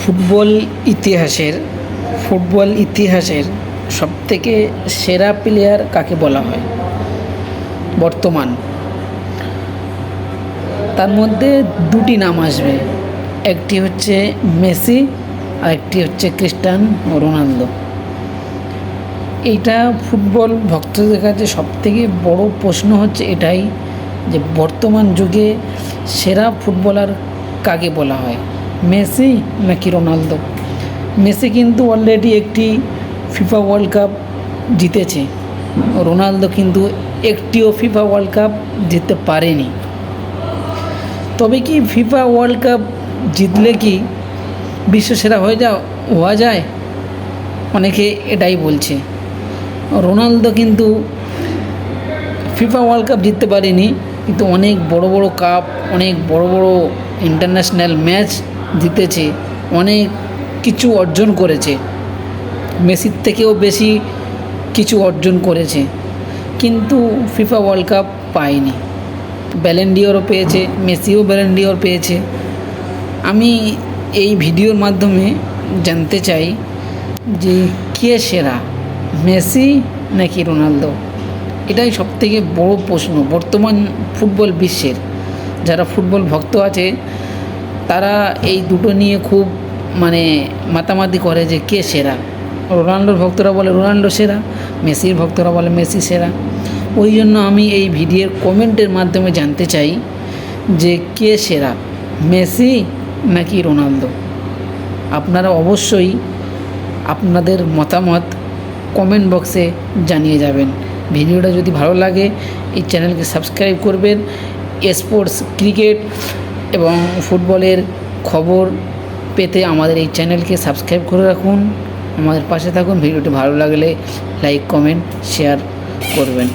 Football ইতিহাসের সবথেকে সেরা প্লেয়ার কাকে বলা হয় বর্তমান? তার মধ্যে দুটি নাম আসবে, একটি হচ্ছে মেসি আর একটি হচ্ছে ক্রিস্টিয়ানো রোনালদো। এইটা ফুটবল ভক্তদের কাছে সবথেকে বড় প্রশ্ন হচ্ছে এটাই যে বর্তমান যুগে সেরা ফুটবলার কাকে বলা হয়, মেসি নাকি রোনালদো? মেসি কিন্তু অলরেডি একটি ফিফা ওয়ার্ল্ড কাপ জিতেছে, রোনালদো কিন্তু একটিও ফিফা ওয়ার্ল্ড কাপ জিততে পারেনি। তবে কি ফিফা ওয়ার্ল্ড কাপ জিতলে কি বিশ্বসেরা হওয়া যায়? অনেকে এটাই বলছে। রোনালদো কিন্তু ফিফা ওয়ার্ল্ড কাপ জিততে পারেনি, কিন্তু অনেক বড় বড় কাপ, অনেক বড় বড় ইন্টারন্যাশনাল ম্যাচ জিতেছে, অনেক কিছু অর্জন করেছে, মেসির থেকেও বেশি কিছু অর্জন করেছে, কিন্তু ফিফা ওয়ার্ল্ড কাপ পায়নি। ব্যালন ডি'অরও পেয়েছে, মেসিও ব্যালন ডি'অর পেয়েছে। আমি এই ভিডিওর মাধ্যমে জানতে চাই যে কে সেরা, মেসি নাকি রোনালদো? এটাই সবথেকে বড় প্রশ্ন বর্তমান ফুটবল বিশ্বের। যারা ফুটবল ভক্ত আছে তারা এই দুটো নিয়ে খুব মাতামাতি করে যে কে সেরা। রোনাল্ডোর ভক্তরা বলে রোনাল্ডো সেরা, মেসির ভক্তরা বলে মেসি সেরা। ওই জন্য আমি এই ভিডিওর কমেন্টের মাধ্যমে জানতে চাই যে কে সেরা, মেসি নাকি রোনালদো? আপনারা অবশ্যই আপনাদের মতামত কমেন্ট বক্সে জানিয়ে যাবেন। ভিডিওটা যদি ভালো লাগে এই চ্যানেলকে সাবস্ক্রাইব করবেন। স্পোর্টস, ক্রিকেট এবং ফুটবলের খবর পেতে আমাদের এই চ্যানেলকে সাবস্ক্রাইব করে রাখুন, আমাদের পাশে থাকুন। ভিডিওটি ভালো লাগলে লাইক, কমেন্ট, শেয়ার করবেন।